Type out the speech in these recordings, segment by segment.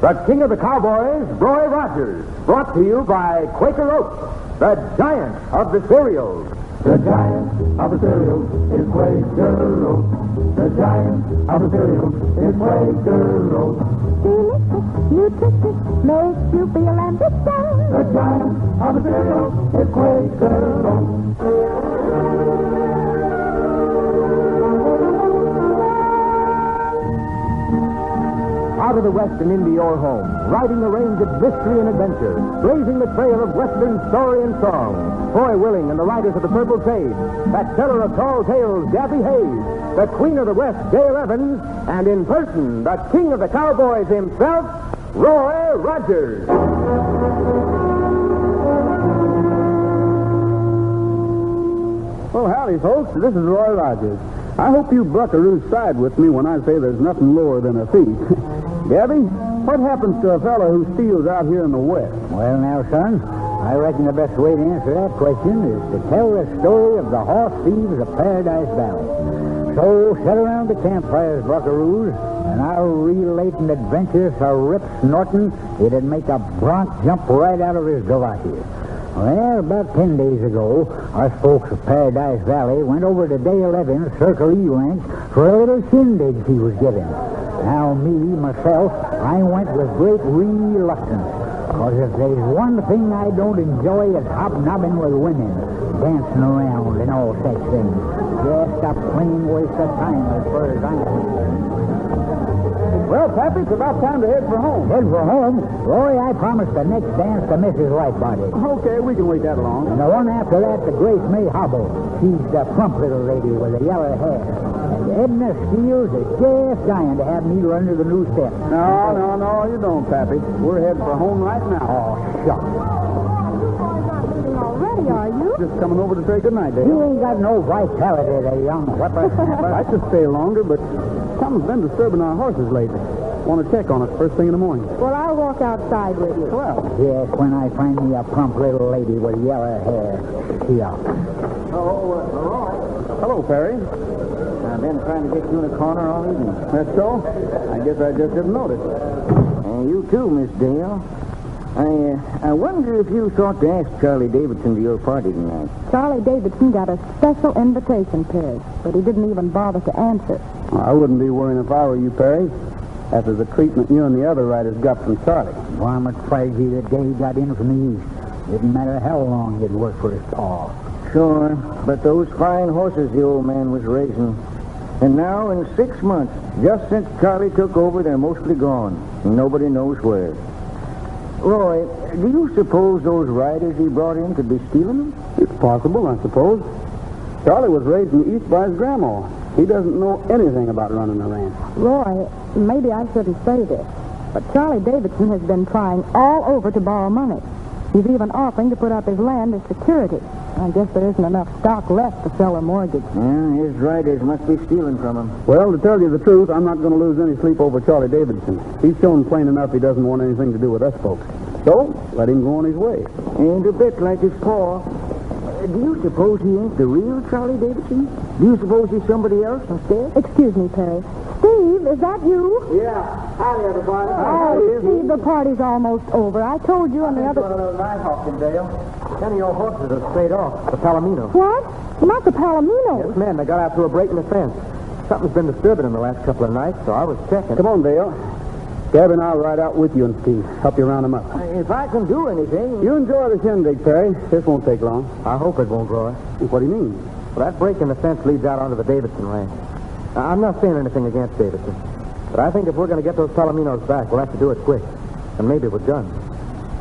the king of the cowboys, Roy Rogers, brought to you by Quaker Oats, the giant of the cereals. The giant of the cereals is Quaker Oats. The giant of the cereals is Quaker Oats. Delicious, nutritious, makes you feel ambitious. The giant of the cereals is Quaker Oats. Out of the West and into your home, riding the range of mystery and adventure, blazing the trail of Western story and song. Foy Willing and the Riders of the Purple Sage, that teller of tall tales, Gabby Hayes, the Queen of the West, Dale Evans, and in person, the King of the Cowboys himself, Roy Rogers. Well, howdy, folks. This is Roy Rogers. I hope you buckaroos side with me when I say there's nothing lower than a thief. Gabby, what happens to a fellow who steals out here in the West? Well, now, son, I reckon the best way to answer that question is to tell the story of the horse thieves of Paradise Valley. So, sit around the campfires, buckaroos, and I'll relate an adventure so Rip Snorton it'd make a bronc jump right out of his gavache. Well, about 10 days ago, us folks of Paradise Valley went over to Dale Evans' Circle E Ranch for a little shindig he was giving. Now, myself, I went with great reluctance, because if there's one thing I don't enjoy, it's hobnobbing with women, dancing around and all such things. Just a plain waste of time as far as I'm concerned. Well, Pappy, it's about time to head for home. Head for home? Roy, I promised the next dance to Mrs. Lightbody. Okay, we can wait that long. And the one after that to Grace May Hobble. She's the plump little lady with the yellow hair. And Edna Steele's is just dying to have me run to the new step. No, you don't, Pappy. We're heading for home right now. Oh, shucks. Already, are you? Just coming over to say goodnight, Dale. You ain't got no vitality, the young whippersnapper. I'd like to stay longer, but something's been disturbing our horses lately. Want to check on us first thing in the morning. Well, I'll walk outside with you. Well. Yes, when I find me a plump little lady with yellow hair. Yeah. Hello, Perry. I've been trying to get you in a corner all evening. That's so? I guess I just didn't notice. You too, Miss Dale. I wonder if you thought to ask Charlie Davidson to your party tonight. Charlie Davidson got a special invitation, Perry, but he didn't even bother to answer. I wouldn't be worrying if I were you, Perry, after the treatment you and the other riders got from Charlie. Varmint crazy the day he got in from the east. Didn't matter how long he'd worked for his paw. Sure, but those fine horses the old man was raising. And now, in 6 months, just since Charlie took over, they're mostly gone. Nobody knows where. Roy, do you suppose those riders he brought in could be stealing them? It's possible, I suppose. Charlie was raised in the East by his grandma. He doesn't know anything about running a ranch. Roy, maybe I shouldn't say this, but Charlie Davidson has been trying all over to borrow money. He's even offering to put up his land as security. I guess there isn't enough stock left to sell a mortgage. Yeah, his riders must be stealing from him. Well, to tell you the truth, I'm not going to lose any sleep over Charlie Davidson. He's shown plain enough he doesn't want anything to do with us folks. So, let him go on his way. Ain't a bit like his paw. Do you suppose he ain't the real Charlie Davidson? Do you suppose he's somebody else instead? Excuse me, Perry. Steve, is that you? Yeah. Howdy, everybody. Oh, Steve, the party's almost over. I told you on the other... One of those night hawks in Dale. 10 of your horses are straight off, the Palomino. What? Not the Palomino. Yes, ma'am. They got out through a break in the fence. Something's been disturbing in the last couple of nights, so I was checking. Come on, Dale. Gab and I'll ride out with you and Steve. Help you round them up. If I can do anything... You enjoy the shindig, Perry. This won't take long. I hope it won't, Roy. What do you mean? Well, that break in the fence leads out onto the Davidson ranch. Now, I'm not saying anything against Davidson, but I think if we're going to get those Palominos back, we'll have to do it quick, and maybe with guns.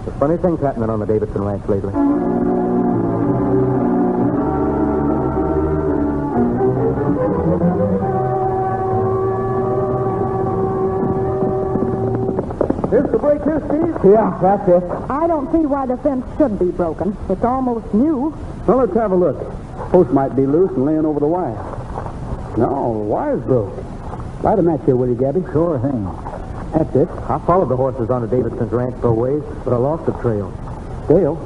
There's funny things happening on the Davidson ranch lately. This the break here, Steve? Yeah, that's it. I don't see why the fence should be broken. It's almost new. Well, let's have a look. Post might be loose and laying over the wire. No, the wire's broke. Light a match here, will you, Gabby? Sure thing. That's it. I followed the horses onto Davidson's ranch for a ways, but I lost the trail. Dale,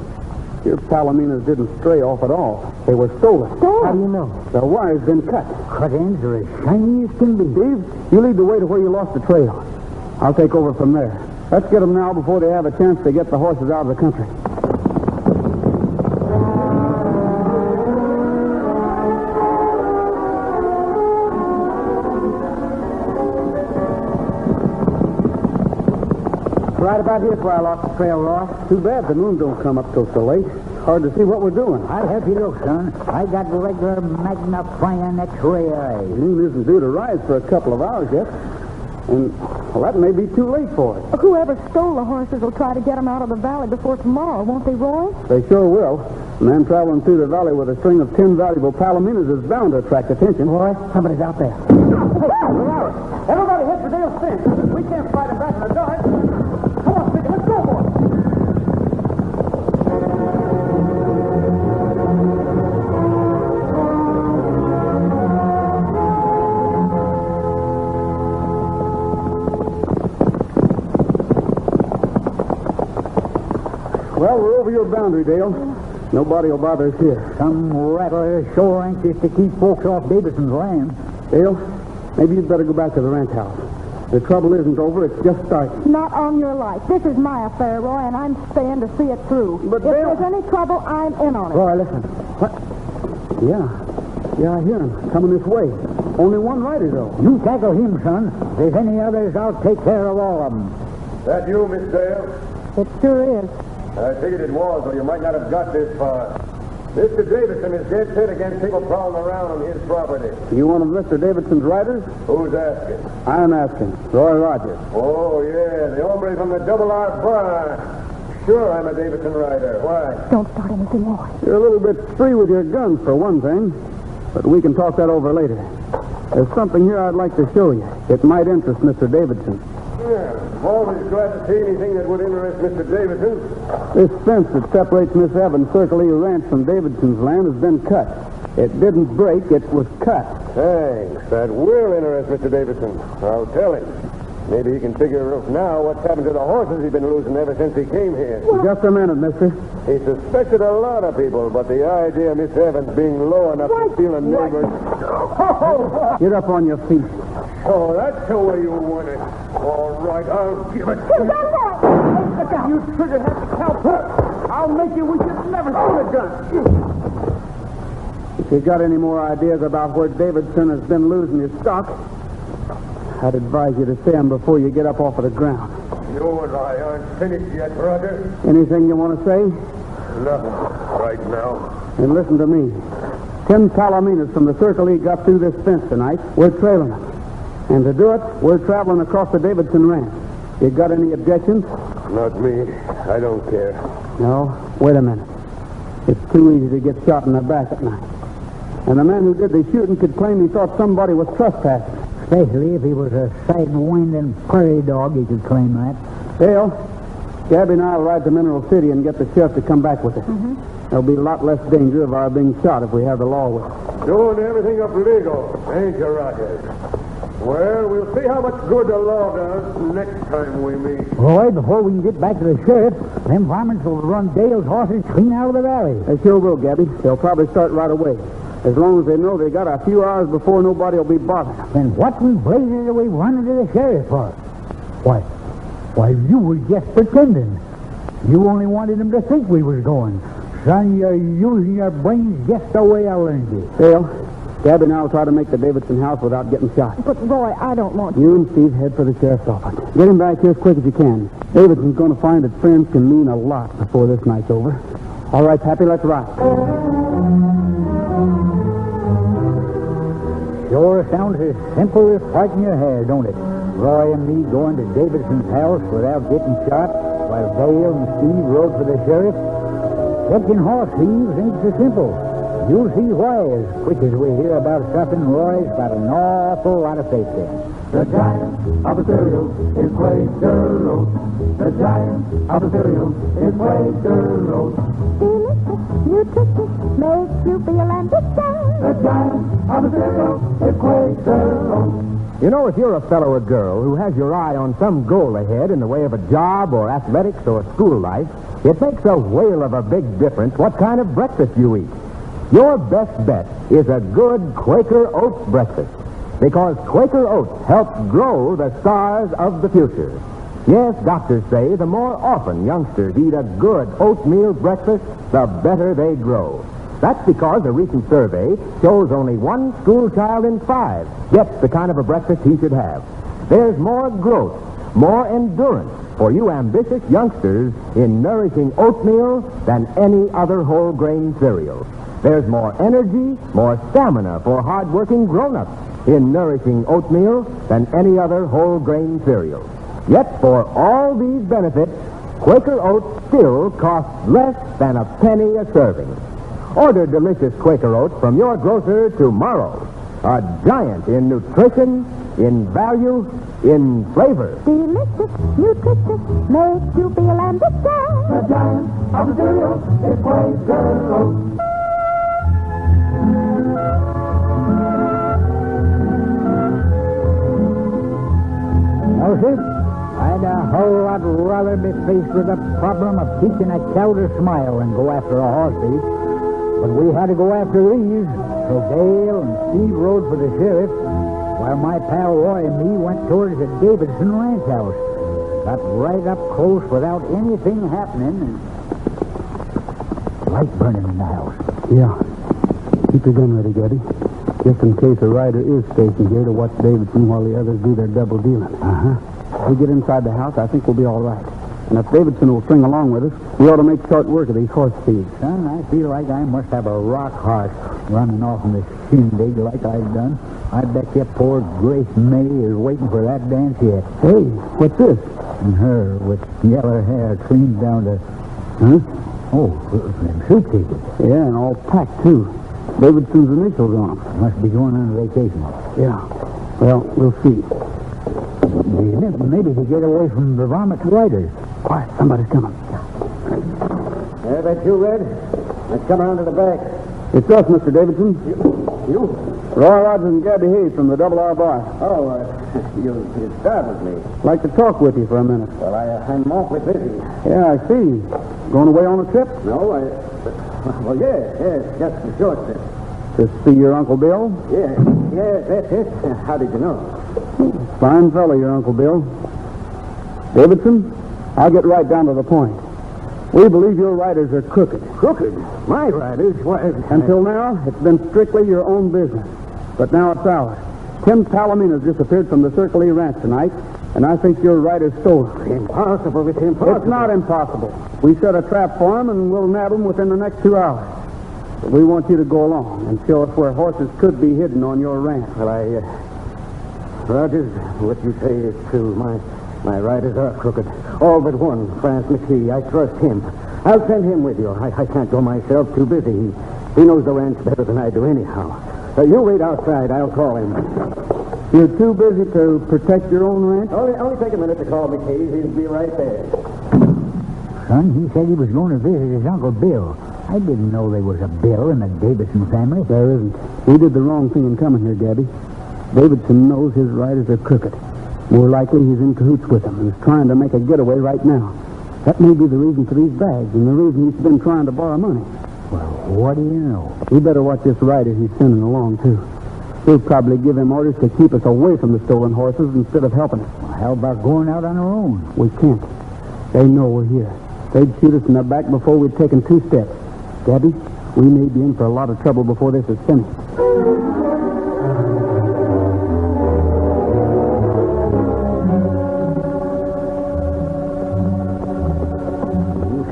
your Palominos didn't stray off at all. They were stolen. Stolen? How do you know? The wire's been cut. Cut ends are as shiny as can be. Steve, you lead the way to where you lost the trail. I'll take over from there. Let's get them now before they have a chance to get the horses out of the country. Right about here where I lost the trail, Roy. Too bad the moon don't come up till so late. Hard to see what we're doing. I'll help you look, son. I got regular magnifying X-ray eyes. The moon isn't due to rise for a couple of hours yet. And, well, that may be too late for it. Whoever stole the horses will try to get them out of the valley before tomorrow, won't they, Roy? They sure will. A man traveling through the valley with a string of 10 valuable palominas is bound to attract attention. Roy, somebody's out there. Hey, Larry, everybody head for Dale's fence. We can't fight him back in the dark. Come on, Sticky, let's go, boys. Well, we're over your boundary, Dale. Nobody will bother us here. Some rattler sure anxious to keep folks off Davidson's land. Dale, maybe you'd better go back to the ranch house. The trouble isn't over, it's just starting. Not on your life. This is my affair, Roy, and I'm staying to see it through. But if Dale... there's any trouble, I'm in on it. Roy, listen. What? Yeah, I hear him. Coming this way. Only one rider, though. You tackle him, son. If there's any others, I'll take care of all of them. That you, Miss Dale? It sure is. I figured it was, or you might not have got this far. Mr. Davidson is dead set against people prowling around on his property. You one of Mr. Davidson's riders? Who's asking? I'm asking. Roy Rogers. Oh, yeah, the hombre from the Double R Bar. Sure, I'm a Davidson rider. Why? Don't start anything more. You're a little bit free with your guns, for one thing. But we can talk that over later. There's something here I'd like to show you. It might interest Mr. Davidson. Yeah, I'm always glad to see anything that would interest Mr. Davidson. This fence that separates Miss Evans' Circle E Ranch from Davidson's land has been cut. It didn't break, it was cut. Thanks. That will interest Mr. Davidson. I'll tell him. Maybe he can figure out now what's happened to the horses he's been losing ever since he came here. Just a minute, mister. He suspected a lot of people, but the idea of Miss Evans being low enough to steal a neighbor's... Get up on your feet. Oh, that's the way you want it. All right, I'll give it to you. You trigger-happy cowpot. I'll make you wish you'd never seen a gun. If you got any more ideas about where Davidson has been losing his stock, I'd advise you to say them before you get up off of the ground. You and I aren't finished yet, brother. Anything you want to say? Nothing right now. Then listen to me. 10 palominas from the Circle E got through this fence tonight. We're trailing them. And to do it, we're traveling across the Davidson ranch. You got any objections? Not me. I don't care. No. Wait a minute. It's too easy to get shot in the back at night. And the man who did the shooting could claim he thought somebody was trespassing. Especially if he was a sidewinding prairie dog, he could claim that. Dale, Gabby and I'll ride to Mineral City and get the sheriff to come back with us. Mm-hmm. There'll be a lot less danger of our being shot if we have the law with us. Doing everything up legal, ain't you, Roger? Well, we'll see how much good the law does next time we meet. Roy, before we can get back to the sheriff, them varmints will run Dale's horses clean out of the valley. They sure will, Gabby. They'll probably start right away. As long as they know they got a few hours before nobody will be bothered. Then what in blazes are we running to the sheriff for? Why, you were just pretending. You only wanted him to think we was going. Son, you're using your brains just the way I learned you. Dale, Gabby and I'll try to make the Davidson house without getting shot. But, Roy, I don't want You and Steve head for the sheriff's office. Get him back here as quick as you can. Davidson's going to find that friends can mean a lot before this night's over. All right, Pappy, let's ride. Sure sounds as simple as parting your hair, don't it? Roy and me going to Davidson's house without getting shot, while Dale and Steve rode for the sheriff. Catching horse thieves ain't so simple. You'll see why as quick as we hear about something Roy's got an awful lot of faith in. The giant of the cereal is Quaker Oats. The giant of the cereal is Quaker Oats. delicious, nutritious, makes you feel ambitious. The giant of the cereal is Quaker Oats. You know, if you're a fellow or girl who has your eye on some goal ahead in the way of a job or athletics or school life, it makes a whale of a big difference what kind of breakfast you eat. Your best bet is a good Quaker Oats breakfast, because Quaker Oats help grow the stars of the future. Yes, doctors say the more often youngsters eat a good oatmeal breakfast, the better they grow. That's because a recent survey shows only one school child in 5 gets the kind of a breakfast he should have. There's more growth, more endurance for you ambitious youngsters in nourishing oatmeal than any other whole grain cereal. There's more energy, more stamina for hard-working grown-ups in nourishing oatmeal than any other whole grain cereal. Yet for all these benefits, Quaker Oats still costs less than a penny a serving. Order delicious Quaker Oats from your grocer tomorrow. A giant in nutrition, in value, in flavor. Delicious, nutritious, makes you feel ambitious. The giant of the cereal is Quaker Oats. No, sir. I'd a whole lot rather be faced with the problem of teaching a cow to smile than go after a horse thief. But we had to go after these. So Dale and Steve rode for the sheriff, while my pal Roy and me went towards the Davidson ranch house. Got right up close without anything happening, and light burning in the house. Yeah. Keep your gun ready, Gabby. Just in case a rider is stationed here to watch Davidson while the others do their double dealing. Uh-huh. If we get inside the house, I think we'll be all right. And if Davidson will string along with us, we ought to make short work of these horse thieves. Son, I feel like I must have a rock heart running off in this shindig like I've done. I bet you poor Grace May is waiting for that dance yet. Hey, what's this? And her with yellow hair clean down to... Huh? Oh, them suitcases. Yeah, and all packed, too. Davidson's initials on them. Must be going on vacation. Yeah. Well, we'll see. Maybe to get away from the vomit riders. Quiet, somebody's coming. Yeah, that's you, Red. Let's come around to the back. It's us, Mr. Davidson. You? Roy Rogers and Gabby Hayes from the Double R Bar. Oh, you started with me. Like to talk with you for a minute. Well, I'm awfully busy. Yeah, I see. Going away on a trip? No, well, yes, just a short trip. To see your Uncle Bill? Yes, that's it. How did you know? Fine fellow, your Uncle Bill. Davidson, I'll get right down to the point. We believe your riders are crooked. Crooked? My riders? Why? Until now, it's been strictly your own business. But now it's ours. Tim Palomina's disappeared from the Circle E Ranch tonight, and I think your riders stole him. Impossible. It's impossible. It's not impossible. We set a trap for him, and we'll nab him within the next 2 hours. But we want you to go along and show us where horses could be hidden on your ranch. Well, Rogers, what you say is true. My riders are crooked. All but one, France McKee. I trust him. I'll send him with you. I can't go myself. Too busy. He knows the ranch better than I do anyhow. You wait outside. I'll call him. You're too busy to protect your own ranch? Only take a minute to call McKee. He'll be right there. Son, he said he was going to visit his Uncle Bill. I didn't know there was a Bill in the Davidson family. There isn't. We did the wrong thing in coming here, Gabby. Davidson knows his riders are crooked. More likely he's in cahoots with them and is trying to make a getaway right now. That may be the reason for these bags and the reason he's been trying to borrow money. Well, what do you know? We better watch this rider he's sending along, too. He'll probably give him orders to keep us away from the stolen horses instead of helping us. Well, how about going out on our own? We can't. They know we're here. They'd shoot us in the back before we'd taken 2 steps. Gabby, we may be in for a lot of trouble before this is finished.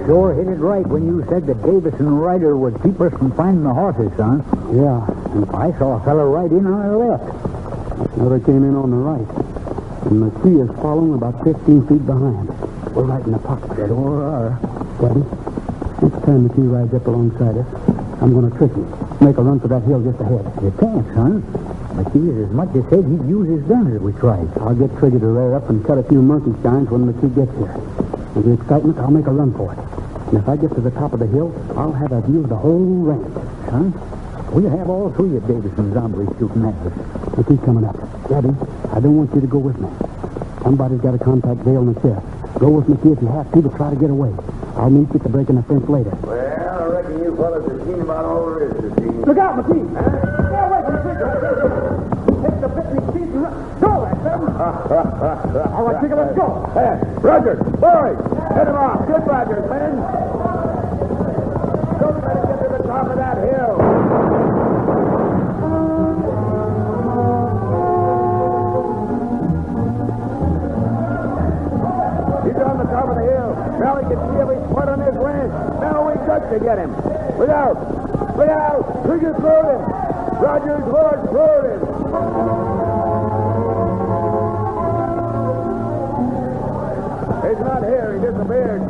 Sure hit it right when you said the Davidson rider would keep us from finding the horses, son. Yeah. And I saw a fellow right in on our left. Another came in on the right. And McKee is following about 15 feet behind. We're right in the pocket. They sure are. Daddy, next time McKee rides up alongside us, I'm going to trick him. Make a run for that hill just ahead. You can't, son. McKee is as much as said he'd use his guns if we tried. I'll get Trigger to rear up and cut a few monkey shines when McKee gets here. With the excitement, I'll make a run for it. And if I get to the top of the hill, I'll have a view of the whole ranch. Son, we'll have all 3 of Davidson's zombies shooting at us. McKee's coming up. Gabby, I don't want you to go with me. Somebody's got to contact Dale and the sheriff. Go with McKee if you have to try to get away. I'll meet you at the breaking the fence later. Well, I reckon you fellas have seen about all there is to see. Look out, McKee! Stay away from the trigger. Take the picnic seat and run. Go, that seven. All right, Chicken, let's go. Hey, Roger, boys, head him off. Good Rogers, men. Don't try to get to the top of that hill. He's on the top of the hill. Now he can see every spot on his ranch. Now we got to get him. Look out! Look out! Trigger throwed him. Rogers' horse throwed him. He's not here. He disappeared.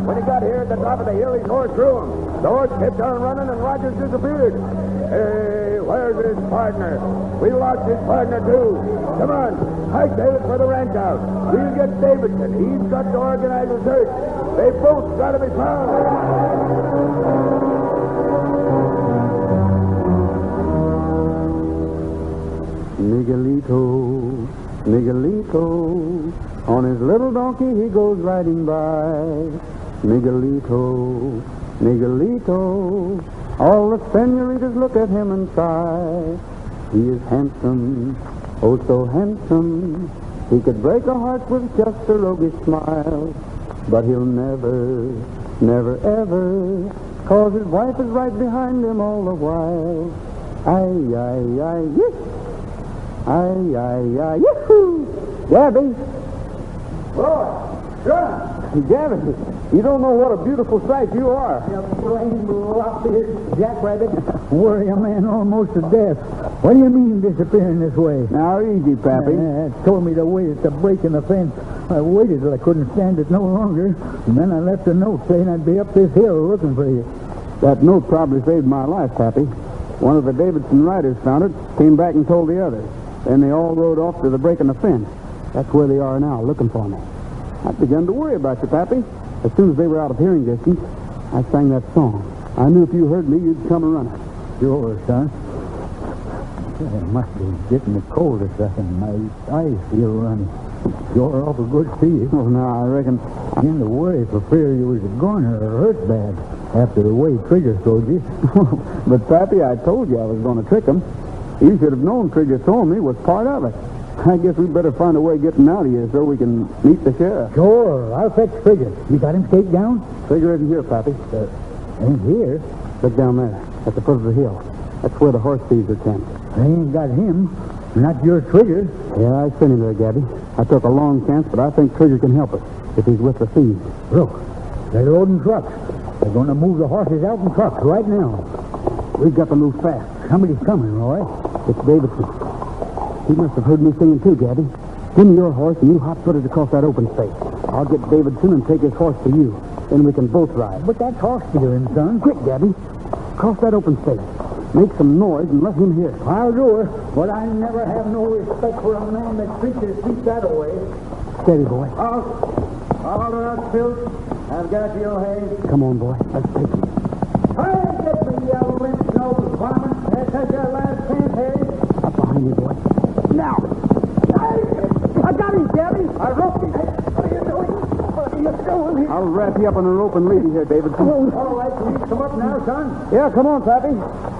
When he got here at the top of the hill, his horse threw him. The horse kept on running, and Rogers disappeared. Hey, where's his partner? We lost his partner, too. Come on. Hike David for the ranch house. We'll get Davidson. He's got to organize a search. They both got to be found. Miguelito, Miguelito, on his little donkey he goes riding by. Miguelito, Miguelito, all the senoritas look at him and sigh. He is handsome, oh so handsome, he could break a heart with just a roguish smile. But he'll never, never, ever, 'cause his wife is right behind him all the while. Ay, ay, ay, yes. Ay, ay, ay, yahoo! Gabby! Boy, son! Gabby, you don't know what a beautiful sight you are. You plain lop-eared jackrabbit. Worry a man almost to death. What do you mean disappearing this way? Now, easy, Pappy. Told me to wait at the break in the fence. I waited till I couldn't stand it no longer, and then I left a note saying I'd be up this hill looking for you. That note probably saved my life, Pappy. One of the Davidson riders found it, came back and told the others. Then they all rode off to the break in the fence. That's where they are now, looking for me. I began to worry about you, Pappy. As soon as they were out of hearing distance, I sang that song. I knew if you heard me, you'd come and run it. Sure, son. It must be getting the cold or something. My eyes feel runny. You're awful good to you. Well, now, I reckon... I began to worry for fear you was a goner or hurt bad after the way Trigger told you. But, Pappy, I told you I was going to trick him. You should have known Trigger throwing me was part of it. I guess we better find a way of getting out of here so we can meet the sheriff. Sure, I'll fetch Trigger. You got him staked down? Trigger isn't here, Pappy. Ain't here. Look down there, at the foot of the hill. That's where the horse thieves are camped. They ain't got him. Not your Trigger. Yeah, I sent him there, Gabby. I took a long chance, but I think Trigger can help us if he's with the thieves. Look, they're loading trucks. They're going to move the horses out in trucks right now. We've got to move fast. Somebody's coming, Roy. It's Davidson. He must have heard me singing too, Gabby. Give me your horse and you hot-footed across that open space. I'll get Davidson and take his horse to you. Then we can both ride. But that's horse stealing, son. Quick, Gabby. Cross that open space. Make some noise and let him hear. I'll do it. But I never have no respect for a man that treats his feet that way. Steady, boy. All right, Phil. I've got your hay. Come on, boy. Let's take it. Hey, get me, you lynch-nosed varmint. That's your last chance, hey? Up behind you, boy. Now. I got him, Gabby. I roped him. What are you doing? What are you doing? I'll wrap you up in a rope and leave you here, Davidson. All right, please come up now, son. Yeah, come on, Pappy.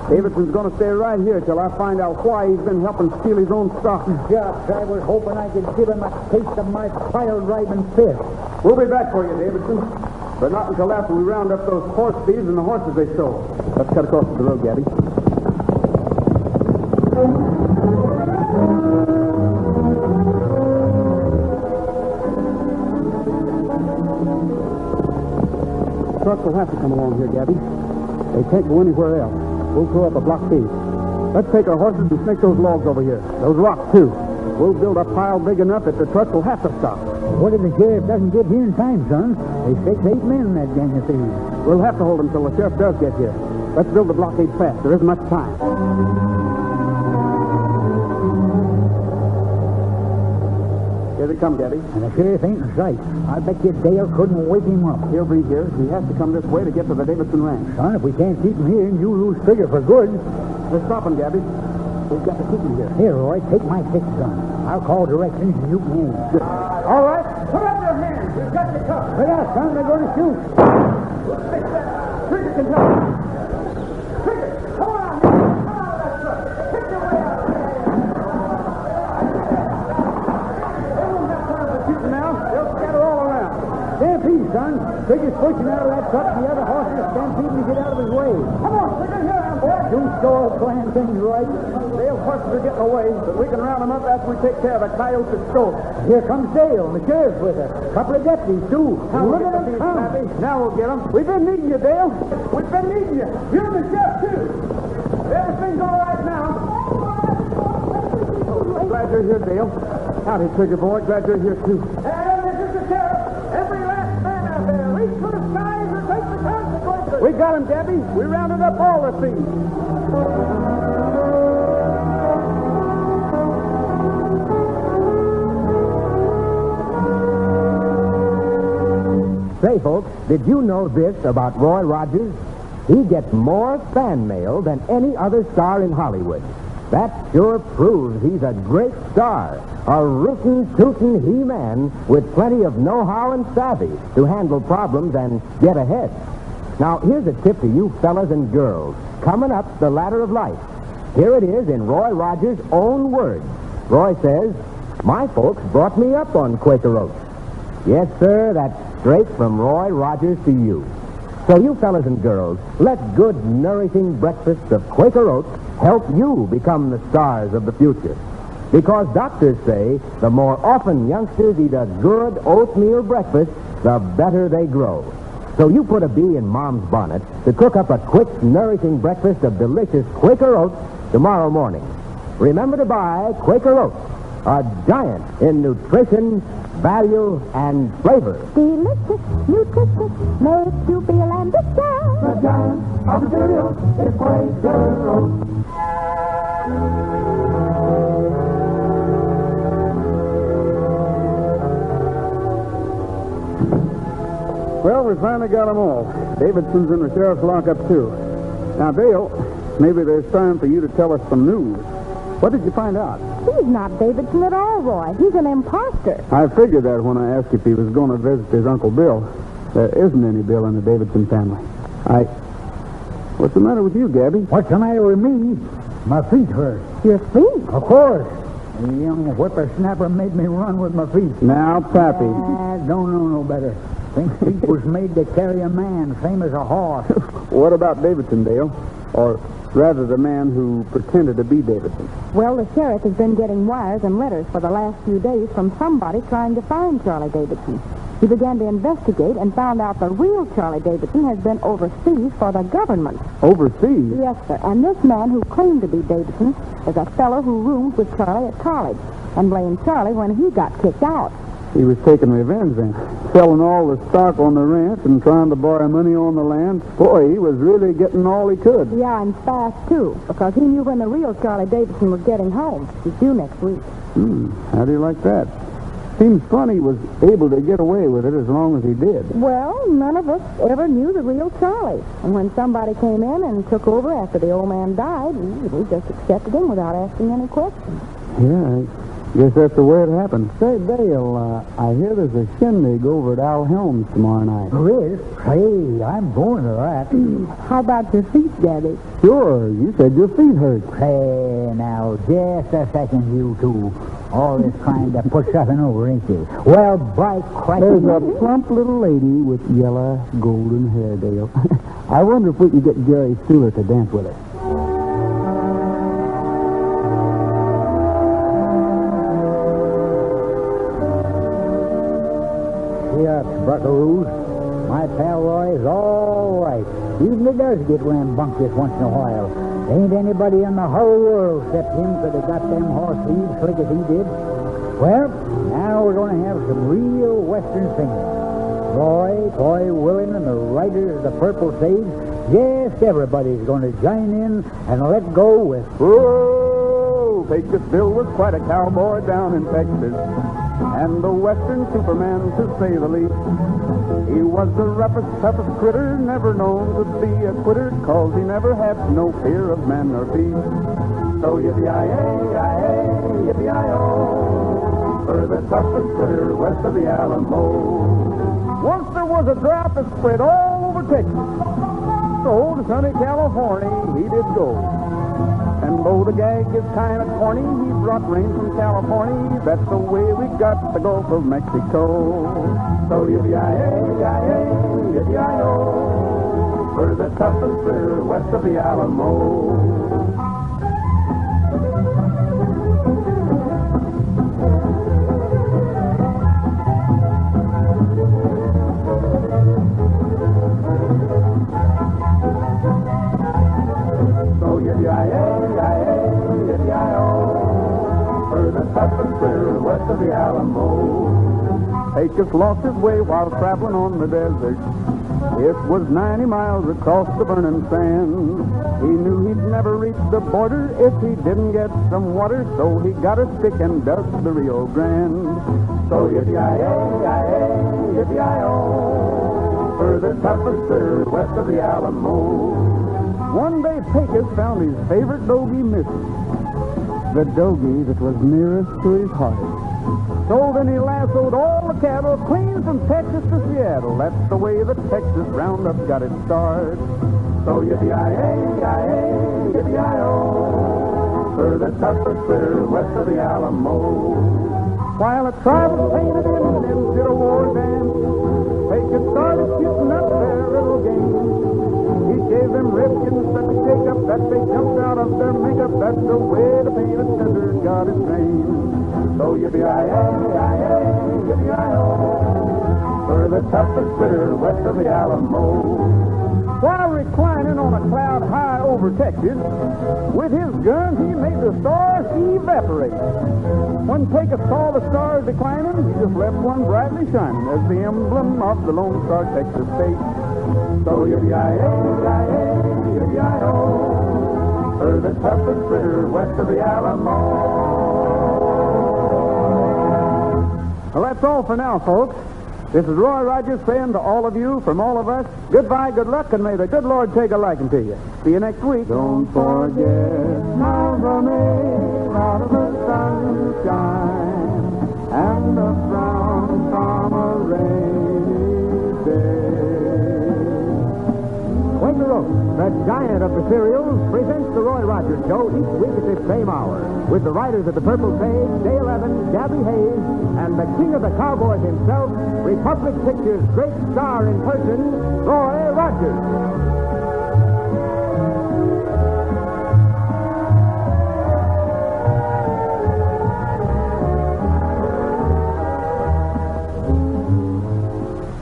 Davidson's going to stay right here till I find out why he's been helping steal his own stock. Shucks, I was hoping I could give him a taste of my pile-driving fist. We'll be back for you, Davidson. But not until after we round up those horse thieves and the horses they stole. Let's cut across the road, Gabby. Trucks will have to come along here, Gabby. They can't go anywhere else. We'll throw up a blockade. Let's take our horses and snake those logs over here. Those rocks, too. We'll build a pile big enough that the trucks will have to stop. What if the sheriff doesn't get here in time, son? There's 6-8 men in that gang of thieves. We'll have to hold them till the sheriff does get here. Let's build the blockade fast. There isn't much time. Here they come, Gabby. And the sheriff ain't in sight. I bet you Dale couldn't wake him up. He'll be here. He has to come this way to get to the Davidson ranch. Son, if we can't keep him here, you lose Trigger for good. Let's stop him, Gabby. We've got to keep him here. Here, Roy, take my stick, son. I'll call directions and you can aim. All right. Put up your hands. We've got the cup. Look out, son. They're going to shoot. Trigger can help. Trigger, come on. Come out of that truck. Pick your way out. son. Trigger's pushing out of that truck, and the other horses are stampeding to get out of his way. Come on, Trigger, here I am, boy. You sure plan things right. Dale's horses are getting away, but we can round them up after we take care of the coyotes at Stoke. Here comes Dale, and the sheriff's with her. A couple of deputies, too. Now look at them come. Now we'll get them. We've been needing you, Dale. We've been needing you. You and the sheriff, too. Everything's all right now. Glad you're here, Dale. Howdy, Trigger boy. Glad you're here, too. And this is the sheriff. Every last man out there. Reach for the skies or take the consequences. We got him, Debbie. We rounded up all the thieves. Say, folks, did you know this about Roy Rogers? He gets more fan mail than any other star in Hollywood. That sure proves he's a great star, a rootin', tootin' he-man with plenty of know-how and savvy to handle problems and get ahead. Now, here's a tip to you fellas and girls coming up the ladder of life. Here it is in Roy Rogers' own words. Roy says, "My folks brought me up on Quaker Oats." Yes, sir, that's straight from Roy Rogers to you. So you fellas and girls, let good, nourishing breakfast of Quaker Oats help you become the stars of the future. Because doctors say the more often youngsters eat a good oatmeal breakfast, the better they grow. So you put a bee in Mom's bonnet to cook up a quick, nourishing breakfast of delicious Quaker Oats tomorrow morning. Remember to buy Quaker Oats, a giant in nutrition, value, and flavor. Delicious, nutritious, makes you feel ambitious. The giant of the cereal is Quaker Oats. Well, we finally got them all. Davidson's in the sheriff's lockup, too. Now, Dale, maybe there's time for you to tell us some news. What did you find out? He's not Davidson at all, Roy. He's an imposter. I figured that when I asked if he was going to visit his Uncle Bill. There isn't any Bill in the Davidson family. What's the matter with you, Gabby? What's the matter with me? My feet hurt. Your feet? Of course. The young whippersnapper made me run with my feet. Now, Pappy. Don't know no better. Think feet was made to carry a man, same as a horse. What about Davidson, Dale? Or rather, the man who pretended to be Davidson. Well, the sheriff has been getting wires and letters for the last few days from somebody trying to find Charlie Davidson. He began to investigate and found out the real Charlie Davidson has been overseas for the government. Overseas? Yes, sir. And this man who claimed to be Davidson is a fellow who roomed with Charlie at college and blamed Charlie when he got kicked out. He was taking revenge then. Selling all the stock on the ranch and trying to borrow money on the land. Boy, he was really getting all he could. Yeah, and fast, too, because he knew when the real Charlie Davidson was getting home. He's due next week. How do you like that? Seems funny he was able to get away with it as long as he did. Well, none of us ever knew the real Charlie. And when somebody came in and took over after the old man died, we just accepted him without asking any questions. Yeah, I guess that's the way it happened. Say, Dale, I hear there's a shindig over at Al Helms tomorrow night. There is? Hey, I'm going to that. How about your feet, Gabby? Sure, you said your feet hurt. Hey, now, just a second, you two. All this trying to push something over, ain't you? Well, by Christ... There's a plump little lady with yellow, golden hair, Dale. I wonder if we can get Jerry Stewart to dance with us. Shucks, buckaroos. My pal Roy's all right. Even he does get rambunctious once in a while. Ain't anybody in the whole world except him could have got them horse thieves slick as he did. Well, now we're going to have some real Western singing. Roy, Coy, Willin, and the riders of the Purple Sage, just everybody's going to join in and let go with... Whoa! Pecos Bill was quite a cowboy down in Texas, and the Western Superman, to say the least. He was the roughest, toughest critter, never known to be a quitter, 'cause he never had no fear of man or beast. So yippee-yi-yi, yippee-yi-o, for the toughest critter west of the Alamo. Once there was a drought that spread all over Texas. So to sunny California he did go. And though the gag is kind of corny, he brought rain from California. That's the way we got the Gulf of Mexico. So yippee-yi-yi, yippee-yi-o, for the toughest critter west of the Alamo. West of the Alamo. Pecos lost his way while traveling on the desert. It was 90 miles across the burning sand. He knew he'd never reach the border if he didn't get some water, so he got a stick and dug the Rio Grande. So yippee-yi-yi, yippee-yi-o, for the toughest critter west of the Alamo. One day Pecos found his favorite dogie missing. The dogie that was nearest to his heart. So then he lassoed all the cattle clean from Texas to Seattle. That's the way the Texas Roundup got its start. So yippee-yi-yi, yippee-yi-o, for the toughest critter west of the Alamo. While a tribe was painted in and did a war dance, Pecos started shooting up their little game. He gave them redskins such a shake-up that they jumped out of their makeup. That's the way the painted tender got its name. So yippee-yi-yi, yippee-yi-o, for the toughest critter west of the Alamo. While reclining on a cloud high over Texas, with his gun he made the stars evaporate. When Pecos saw the stars declining, he just left one brightly shining as the emblem of the Lone Star Texas State. So yippee-yi-yi, yippee-yi-o, for the toughest critter west of the Alamo. Well, that's all for now, folks. This is Roy Rogers saying to all of you, from all of us, goodbye, good luck, and may the good Lord take a liking to you. See you next week. Don't forget Mother made out of the sunshine and the brown from a rainy day. Quaker Oats, the giant of the cereals, presents the Roy Rogers Show each week at this same hour, with the writers of the Purple Page, Dale Evans, Gabby Hayes, and the king of the cowboys himself, Republic Pictures' great star in person, Roy Rogers.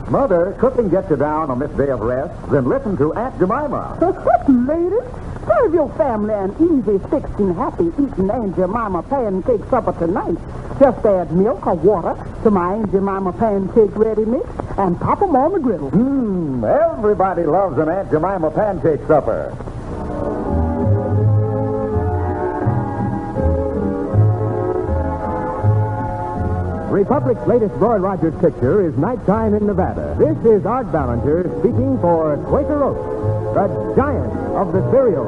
Mother, cooking gets you down on this day of rest. Then listen to Aunt Jemima. Ladies, serve your family an easy, fixing, happy eating Aunt Jemima pancake supper tonight. Just add milk or water to my Aunt Jemima pancake ready mix and pop 'em on the griddle. Everybody loves an Aunt Jemima pancake supper. Republic's latest Roy Rogers picture is Nighttime in Nevada. This is Art Ballinger speaking for Quaker Oats, the giant of the cereals.